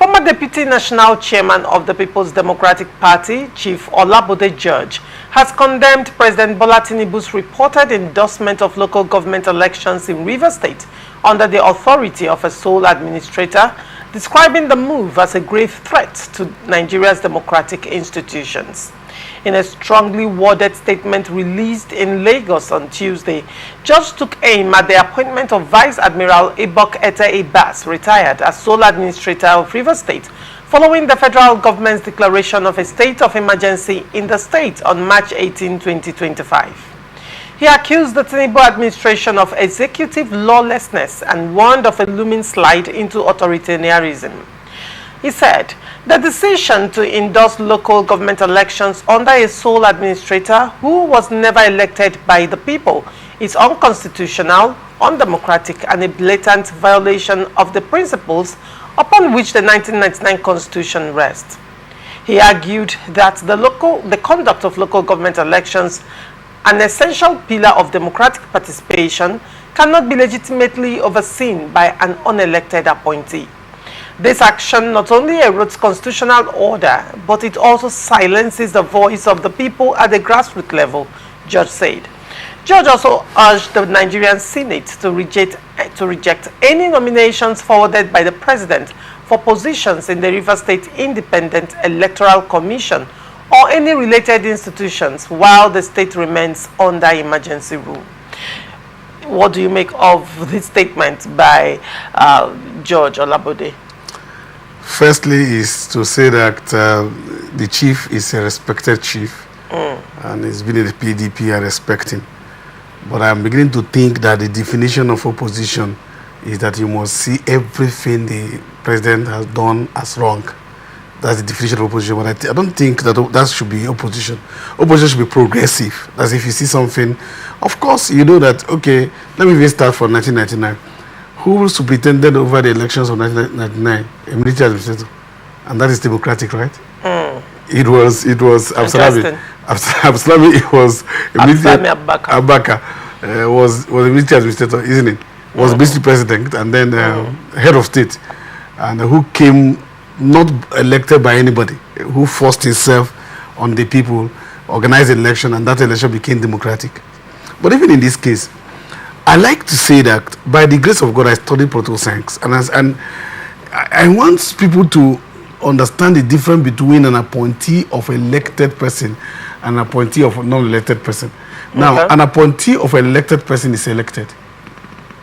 Former Deputy National Chairman of the People's Democratic Party, Chief Olabode George, has condemned President Bola Tinubu's reported endorsement of local government elections in Rivers State under the authority of a sole administrator, describing the move as a grave threat to Nigeria's democratic institutions. In a strongly worded statement released in Lagos on Tuesday, George took aim at the appointment of Vice Admiral Ibas, retired as sole administrator of Rivers State, following the federal government's declaration of a state of emergency in the state on March 18, 2025. He accused the Tinubu administration of executive lawlessness and warned of a looming slide into authoritarianism. He said, the decision to endorse local government elections under a sole administrator who was never elected by the people is unconstitutional, undemocratic, and a blatant violation of the principles upon which the 1999 Constitution rests. He argued that the conduct of local government elections, an essential pillar of democratic participation, cannot be legitimately overseen by an unelected appointee. This action not only erodes constitutional order, but it also silences the voice of the people at the grassroots level, George said. George also urged the Nigerian Senate to reject any nominations forwarded by the President for positions in the Rivers State Independent Electoral Commission or any related institutions while the state remains under emergency rule. What do you make of this statement by George Olabode? Firstly is to say that the chief is a respected chief and he's been in the PDP, I respect him. But I'm beginning to think that the definition of opposition is that you must see everything the president has done as wrong. That's the definition of opposition. But I don't think that should be opposition. Opposition should be progressive. That's if you see something, of course you know that, okay, let me even start from 1999. Who superintended over the elections of 1999? A military administrator. And that is democratic, right? It was Absalami. It was a military Abaka was a military administrator, isn't it? Was military president and then head of state. And who came not elected by anybody, who forced himself on the people, organized an election, and that election became democratic. But even in this case, I like to say that by the grace of God, I studied political science, and I want people to understand the difference between an appointee of an elected person and an appointee of a non-elected person. Now, an appointee of an elected person is elected.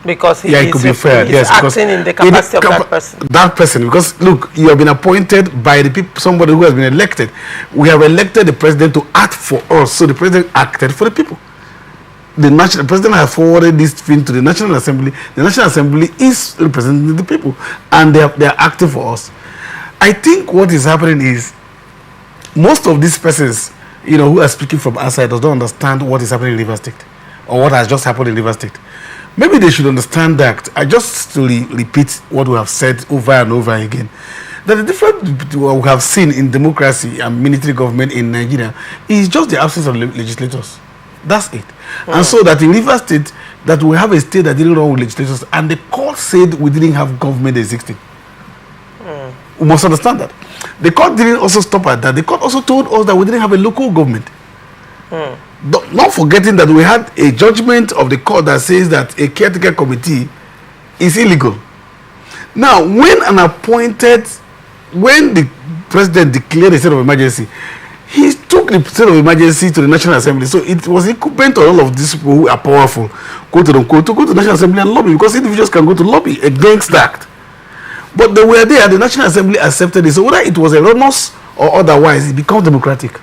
Because he it could be fair. Yes, acting in the capacity of that person. That person, because look, you have been appointed by the people, somebody who has been elected. We have elected the president to act for us, so the president acted for the people. The president has forwarded this thing to the National Assembly. The National Assembly is representing the people, and they are acting for us. I think what is happening is most of these persons, who are speaking from outside, does not understand what is happening in Rivers State or what has just happened in Rivers State. Maybe they should understand that. I just to repeat what we have said over and over again. That the difference between what we have seen in democracy and military government in Nigeria is just the absence of legislators. That's it. And so that in Rivers State, that we have a state that didn't run with legislators, and the court said we didn't have government existing. We must understand that. The court didn't also stop at that. The court also told us that we didn't have a local government. Not forgetting that we had a judgment of the court that says that a caretaker committee is illegal. Now, when the president declared a state of emergency, he took the state of emergency to the National Assembly. So it was incumbent on all of these people who are powerful, to go to the National Assembly and lobby, because individuals can go to lobby against that. But they were there, the National Assembly accepted it. So whether it was erroneous or otherwise, it becomes democratic.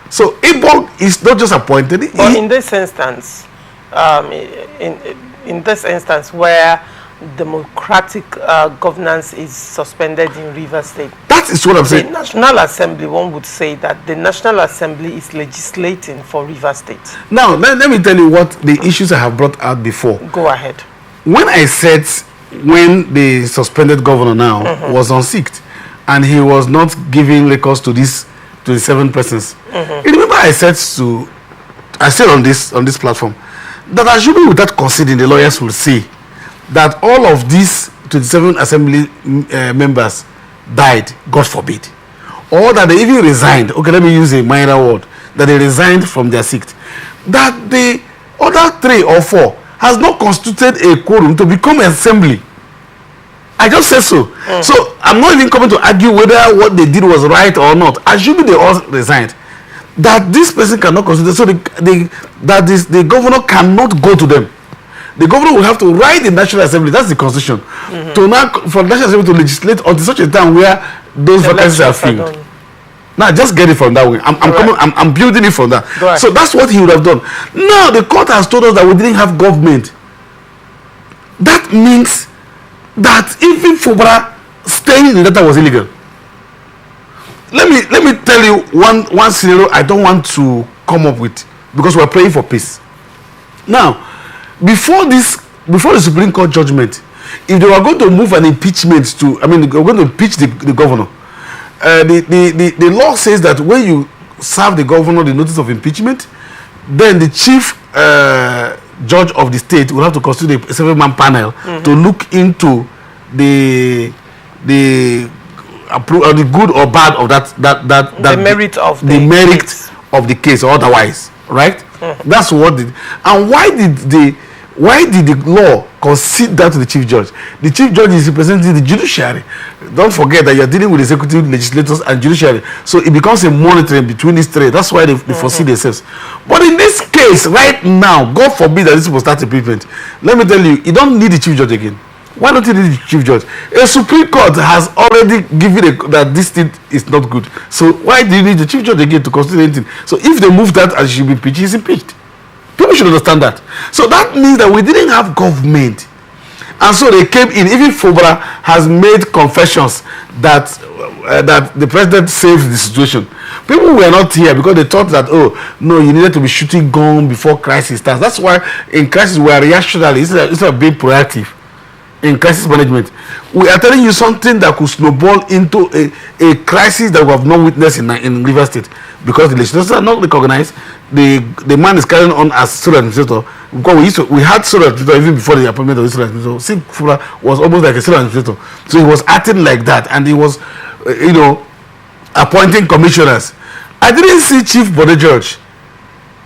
So Ibas is not just appointed. But in this instance, in this instance where democratic governance is suspended in Rivers State, that is what I'm saying. The National Assembly, one would say that the National Assembly is legislating for Rivers State. Now, let me tell you what the issues I have brought out before. Go ahead. When I said when the suspended governor now was unseated and he was not giving records to the 7 persons. You remember I said on this platform that assuming without considering, the lawyers will say that all of these 27 assembly members died, God forbid, or that they even resigned, okay, let me use a minor word, that they resigned from their seat, that the other 3 or 4 has not constituted a quorum to become assembly. I just said so. So I'm not even coming to argue whether what they did was right or not. Assuming they all resigned, that this person cannot consider, so the governor cannot go to them. The governor will have to write the National Assembly, that's the constitution, to now for the National Assembly to legislate until such a time where those vacancies are filled. Now just get it from that way. I'm building it from that. So that's what he would have done. Now the court has told us that we didn't have government. That means that even Fubara staying in the data was illegal. Let me tell you one scenario I don't want to come up with, because we're praying for peace. Now, before the Supreme Court judgment, if they were going to move an impeachment they were going to impeach the governor, the law says that when you serve the governor the notice of impeachment, then the chief judge of the state will have to constitute a 7-man panel to look into the good or bad of the merit of the case or otherwise, right? That's what did. And why did the law concede that to the chief judge? The chief judge is representing the judiciary. Don't forget that you're dealing with executive, legislators, and judiciary. So it becomes a monitoring between these 3. That's why they foresee themselves. But in this case, right now, God forbid that this will start impeachment. Let me tell you, you don't need the chief judge again. Why don't you need the chief judge? A Supreme Court has already given that this thing is not good. So why do you need the chief judge again to consider anything? So if they move that and she should be impeached, he's impeached. People should understand that. So that means that we didn't have government. And so they came in. Even Fubara has made confessions that the president saved the situation. People were not here because they thought that, oh, no, you needed to be shooting gun before crisis starts. That's why in crisis we are reactionary instead of being proactive. In crisis management, we are telling you something that could snowball into a crisis that we have not witnessed in Rivers State, because the legislators are not recognized. The man is carrying on as sole administrator, because we had sole administrator even before the appointment of the sole administrator. Sim Fubara was almost like a sole administrator, so he was acting like that, and he was appointing commissioners. I didn't see Chief Olabode George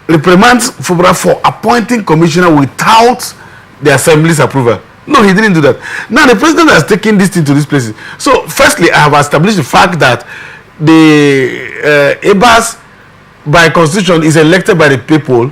reprimand Fubara for appointing commissioner without the assembly's approval. No, he didn't do that. Now the president has taken this thing to these places. So firstly, I have established the fact that the Ibas by constitution is elected by the people,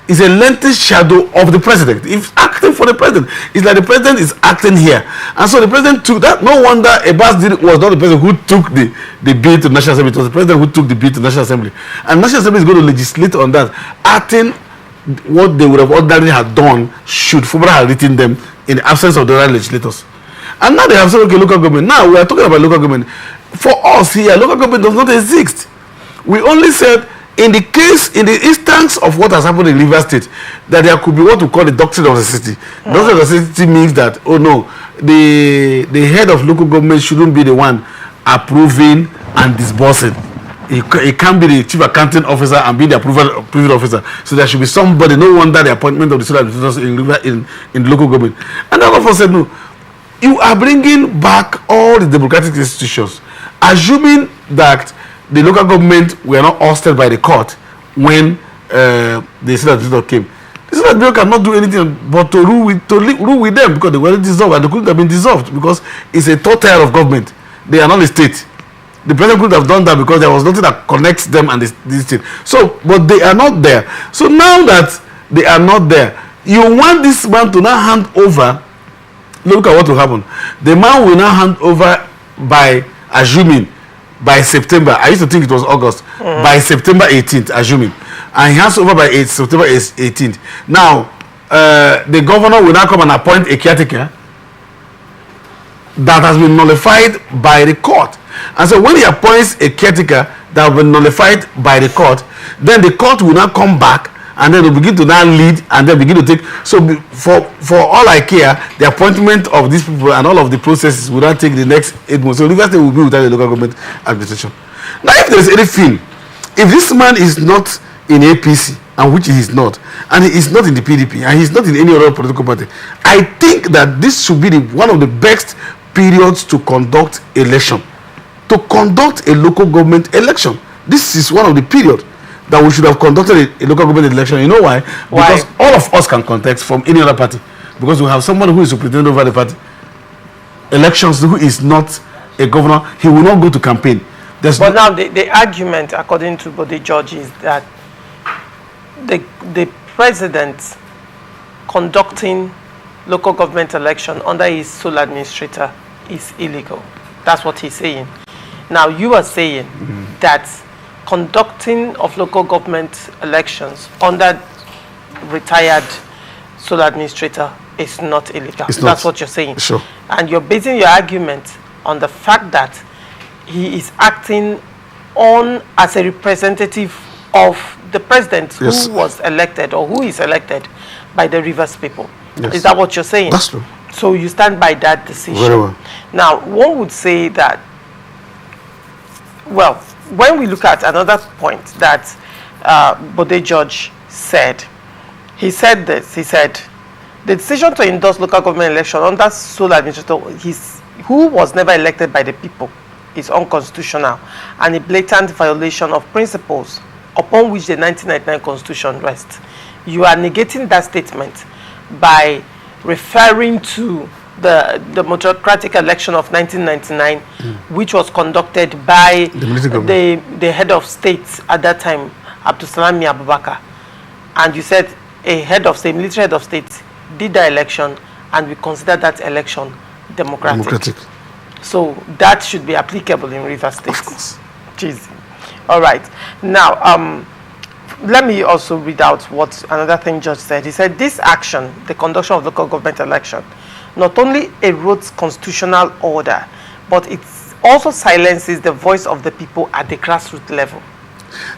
is a lengthy shadow of the president. If acting for the president, it's like the president is acting here. And so the president took that. No wonder Ibas was not the president who took the bill to the National Assembly. It was the president who took the bill to the National Assembly. And National Assembly is going to legislate on that, acting what they would have ordinarily have done should Fubara have written them in the absence of the right legislators. And now they have said, okay, local government. Now we are talking about local government. For us here, local government does not exist. We only said in the instance of what has happened in Rivers State, that there could be what we call the doctrine of necessity. Doctrine of necessity means that, oh no, the head of local government shouldn't be the one approving and disbursing. It can't be the chief accounting officer and be the approving officer. So there should be somebody. No wonder the appointment of the sole administrators in the local government. And all of us said, no, you are bringing back all the democratic institutions, assuming that the local government were not ousted by the court when the sole administrator came. The sole administrator cannot do anything but to rule with them, because they were dissolved, and they couldn't have been dissolved because it's a third tier of government. They are not a state. The president could have done that because there was nothing that connects them and this thing. So, but they are not there. So now that they are not there, you want this man to now hand over. Look at what will happen. The man will now hand over by assuming by September. I used to think it was August. By September 18th, assuming. And he hands over by September 18th. Now, the governor will now come and appoint a caretaker that has been nullified by the court. And so when he appoints a caretaker that will be nullified by the court, then the court will now come back and then they begin to now lead and then begin to take. So for all I care, the appointment of these people and all of the processes will not take the next 8 months. So Rivers State will be without the local government administration. Now, if there is anything, if this man is not in APC, and which he is not, and he is not in the PDP, and he is not in any other political party, I think that this should be one of the best periods to conduct election to conduct a local government election. This is one of the period that we should have conducted a local government election. You know why? Because all of us can contest from any other party. Because we have someone who is superintendent over the party. Elections, who is not a governor, he will not go to campaign. Now the argument, according to Olabode George, is that the president conducting local government election under his sole administrator is illegal. That's what he's saying. Now you are saying that conducting of local government elections under retired sole administrator is not illegal. That's what you're saying. Sure. And you're basing your argument on the fact that he is acting on as a representative of the president who was elected or who is elected by the Rivers people. Is that what you're saying? That's true. So you stand by that decision. Very well. Now, one would say that, well, when we look at another point that Olabode George said, he said this, he said, the decision to endorse local government election under sole administrator, who was never elected by the people, is unconstitutional and a blatant violation of principles upon which the 1999 Constitution rests. You are negating that statement by referring to the democratic election of 1999, which was conducted by the head of state at that time, Abdulsalami Abubakar. And you said a military head of state did the election, and we consider that election democratic. So that should be applicable in Rivers State. Of course. Jeez. All right. Now, let me also read out what another thing Judge said. He said, this action, the conduction of local government election, not only erodes constitutional order, but it also silences the voice of the people at the grassroots level.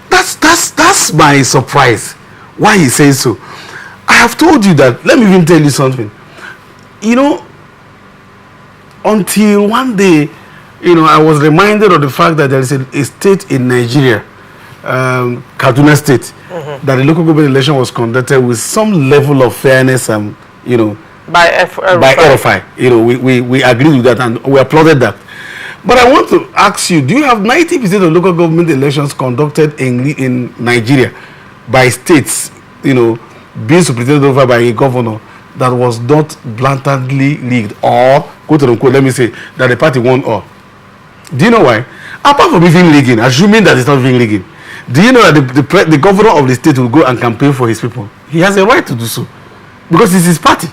That's my surprise. Why he says so. I have told you that. Let me even tell you something. You know, until one day, you know, I was reminded of the fact that there is a state in Nigeria, Kaduna State, that the local government election was conducted with some level of fairness and, you know, by RFI. You know, we agreed with that and we applauded that. But I want to ask you, do you have 90% of local government elections conducted in Nigeria by states, you know, being superintended over by a governor that was not blatantly rigged, or, quote unquote, let me say, that the party won all? Do you know why? Apart from even rigging, assuming that it's not being rigging, do you know that the governor of the state will go and campaign for his people? He has a right to do so because it's his party.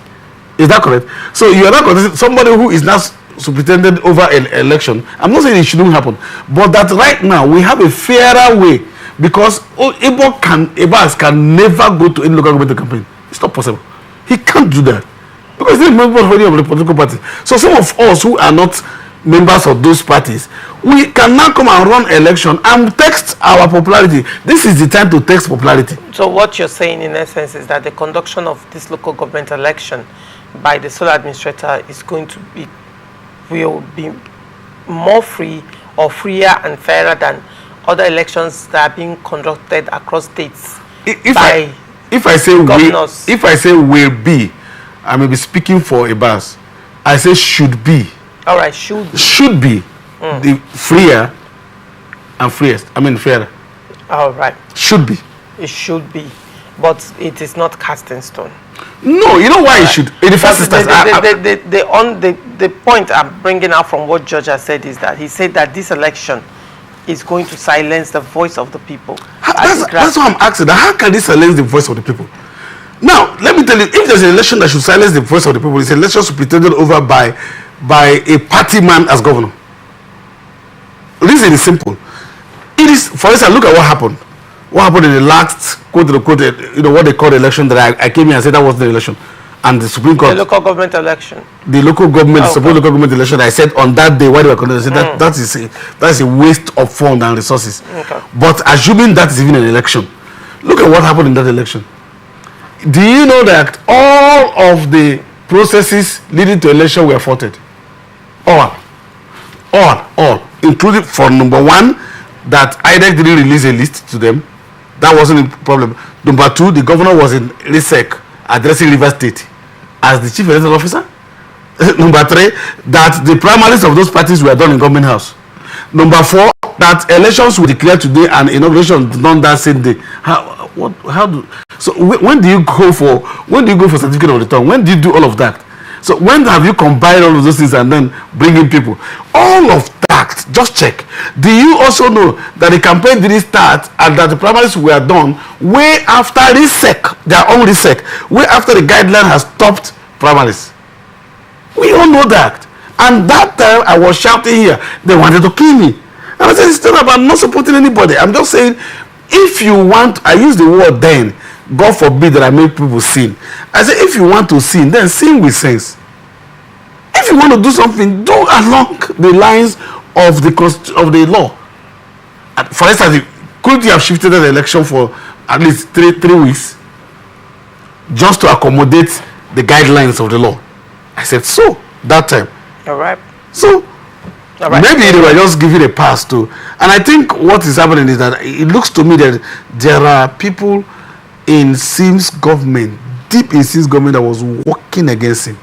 Is that correct? So you are not contesting somebody who is now superintendent over an election. I'm not saying it shouldn't happen, but that right now we have a fairer way, because Ibas can never go to any local government campaign. It's not possible. He can't do that because he's a member of the political party. So some of us who are not members of those parties, we can now come and run election and text our popularity. This is the time to text popularity. So what you're saying in essence is that the conduction of this local government election by the sole administrator is going to be, will be more free or freer and fairer than other elections that are being conducted across states if I say will be, I may be speaking for Ibas. I say should be. All right, should be. Should be the freer and freest. I mean fairer. All right. Should be. It should be, but it is not cast in stone. No, you know why it should. In the first instance, the point I'm bringing out from what George has said is that he said that this election is going to silence the voice of the people. That's what I'm asking. How can this silence the voice of the people? Now, let me tell you, if there's an election that should silence the voice of the people, it's an election superintended over by a party man as governor. The reason is simple. It is, for instance, look at what happened. What happened in the last, quote unquote, you know, what they call the election that I came here and said that was the election. And the Supreme Court. The local government election. The local government, supposed local government election, I said on that day, why they were conducting, that is a waste of funds and resources. Okay. But assuming that is even an election, look at what happened in that election. Do you know that all of the processes leading to election were faulted? All. Including for number one, that INEC didn't release a list to them. That wasn't a problem. Number two, the governor was in RISEC addressing Rivers State as the chief electoral officer. Number three, that the primaries of those parties were done in government house. Number 4, that elections were declared today and inauguration done that same day. When do you go for certificate of return? When do you do all of that? So when have you combined all of those things and then bring in people? All of that, just check. Do you also know that the campaign didn't start and that the primaries were done way after RISEC, their own RISEC, way after the guideline has stopped primaries? We all know that. And that time I was shouting here, they wanted to kill me. And I said, it's not about not supporting anybody. I'm just saying, if you want, I use the word then, God forbid that I make people sin. I say, if you want to sin, then sin with sense. If you want to do something, do along the lines of the law. For instance, couldn't you have shifted the election for at least three weeks just to accommodate the guidelines of the law? I said so that time. All right. So maybe they were just giving a pass to. And I think what is happening is that it looks to me that there are people in Sims government, deep in Sims government, that was working against him.